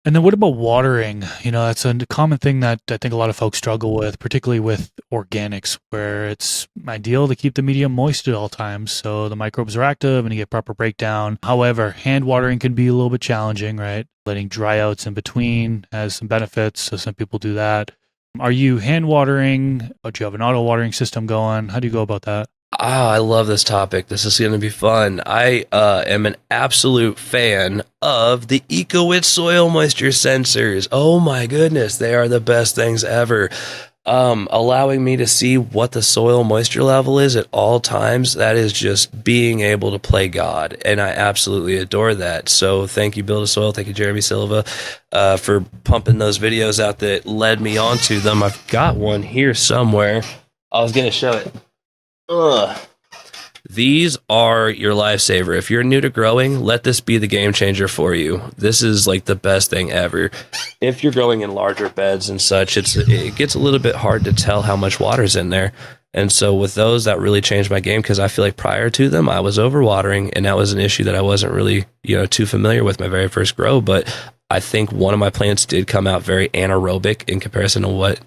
And then what about watering? You know, that's a common thing that I think a lot of folks struggle with, particularly with organics, where it's ideal to keep the medium moist at all times so the microbes are active and you get proper breakdown. However, hand watering can be a little bit challenging, right? Letting dry outs in between has some benefits, so some people do that. Are you hand watering? Or do you have an auto watering system going? How do you go about that? Ah, I love this topic. This is going to be fun. I am an absolute fan of the EcoWit soil moisture sensors. Oh my goodness, they are the best things ever. Allowing me to see what the soil moisture level is at all times. That is just being able to play God, and I absolutely adore that. So thank you, Build a Soil. Thank you, Jeremy Silva, for pumping those videos out that led me onto them. I've got one here somewhere. I was gonna show it. Ugh. These are your lifesaver. If you're new to growing, let this be the game changer for you. This is like the best thing ever. If you're growing in larger beds and such, it gets a little bit hard to tell how much water's in there. And so with those, that really changed my game because I feel like prior to them, I was overwatering, and that was an issue that I wasn't really, too familiar with my very first grow. But I think one of my plants did come out very anaerobic in comparison to what,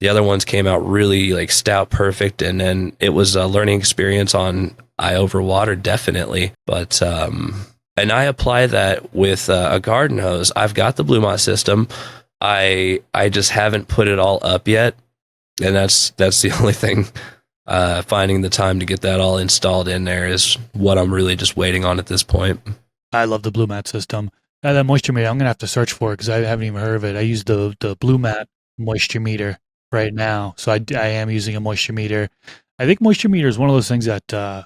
the other ones came out really like stout perfect, and then it was a learning experience on I overwatered definitely. But and I apply that with a garden hose. I've got the Bluemont system. I just haven't put it all up yet, and that's the only thing. Finding the time to get that all installed in there is what I'm really just waiting on at this point. I love the Blue Mat system. That moisture meter, I'm gonna have to search for it because I haven't even heard of it. I use the Blue Mat moisture meter right now, so I am using a moisture meter. I think moisture meter is one of those things that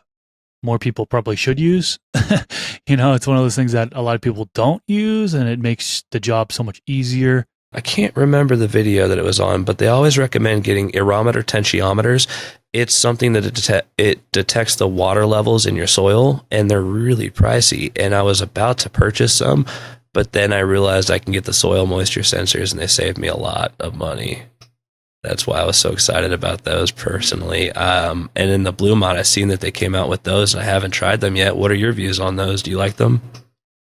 more people probably should use. It's one of those things that a lot of people don't use, and it makes the job so much easier. I can't remember the video that it was on, but they always recommend getting aerometer tensiometers. It's something that it detects the water levels in your soil, and they're really pricey. And I was about to purchase some, but then I realized I can get the soil moisture sensors, and they saved me a lot of money. That's why I was so excited about those personally. And in the Bluemont, I've seen that they came out with those, and I haven't tried them yet. What are your views on those? Do you like them?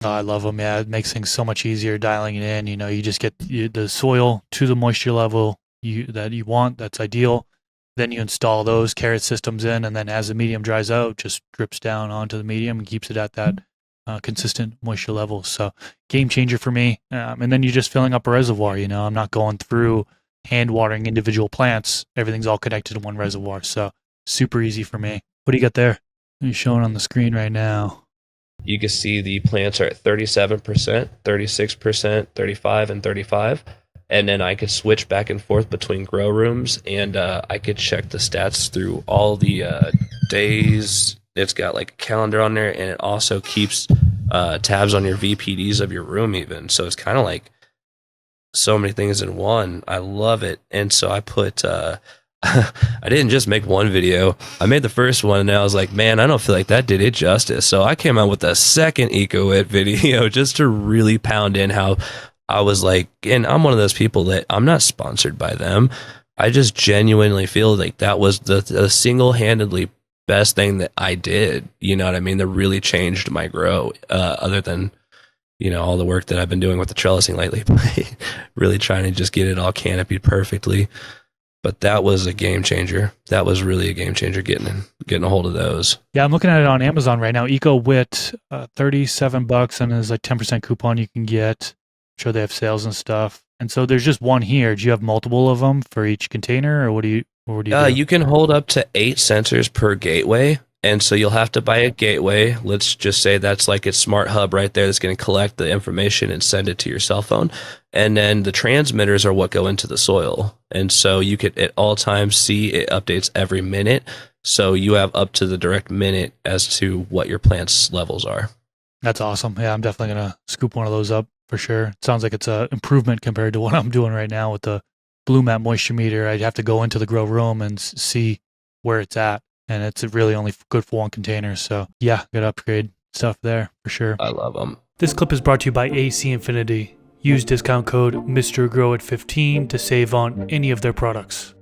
Oh, I love them. Yeah, it makes things so much easier dialing it in. You just get the soil to the moisture level that you want. That's ideal. Then you install those carrot systems in, and then as the medium dries out, just drips down onto the medium and keeps it at that consistent moisture level. So game changer for me. And then you're just filling up a reservoir. I'm not going through hand watering individual plants. Everything's all connected in one reservoir. So super easy for me. What do you got there? You're showing on the screen right now. You can see the plants are at 37%, 36%, 35, and 35. And then I could switch back and forth between grow rooms, and I could check the stats through all the days. It's got like a calendar on there, and it also keeps tabs on your VPDs of your room even. So it's kind of like so many things in one. I love it. And so I put I didn't just make one video. I made the first one, and I was like, man, I don't feel like that did it justice. So I came out with a second EcoWit video just to really pound in how I was like, and I'm one of those people that I'm not sponsored by them. I just genuinely feel like that was the single-handedly best thing that I did. You know what I mean? That really changed my grow, other than, all the work that I've been doing with the trellising lately, really trying to just get it all canopied perfectly. But that was a game changer. That was really a game changer getting a hold of those. Yeah, I'm looking at it on Amazon right now. EcoWit, $37, and there's like 10% coupon you can get. I'm sure they have sales and stuff. And so there's just one here. Do you have multiple of them for each container, or what do you do? You can hold up to 8 sensors per gateway. And so you'll have to buy a gateway. Let's just say that's like its smart hub right there that's going to collect the information and send it to your cell phone. And then the transmitters are what go into the soil. And so you could at all times see it updates every minute. So you have up to the direct minute as to what your plant's levels are. That's awesome. Yeah, I'm definitely going to scoop one of those up for sure. It sounds like it's an improvement compared to what I'm doing right now with the Blue Mat moisture meter. I'd have to go into the grow room and see where it's at. And it's really only good for one container. So yeah, good upgrade stuff there for sure. I love them. This clip is brought to you by AC Infinity. Use discount code MrGrowIt15 to save on any of their products.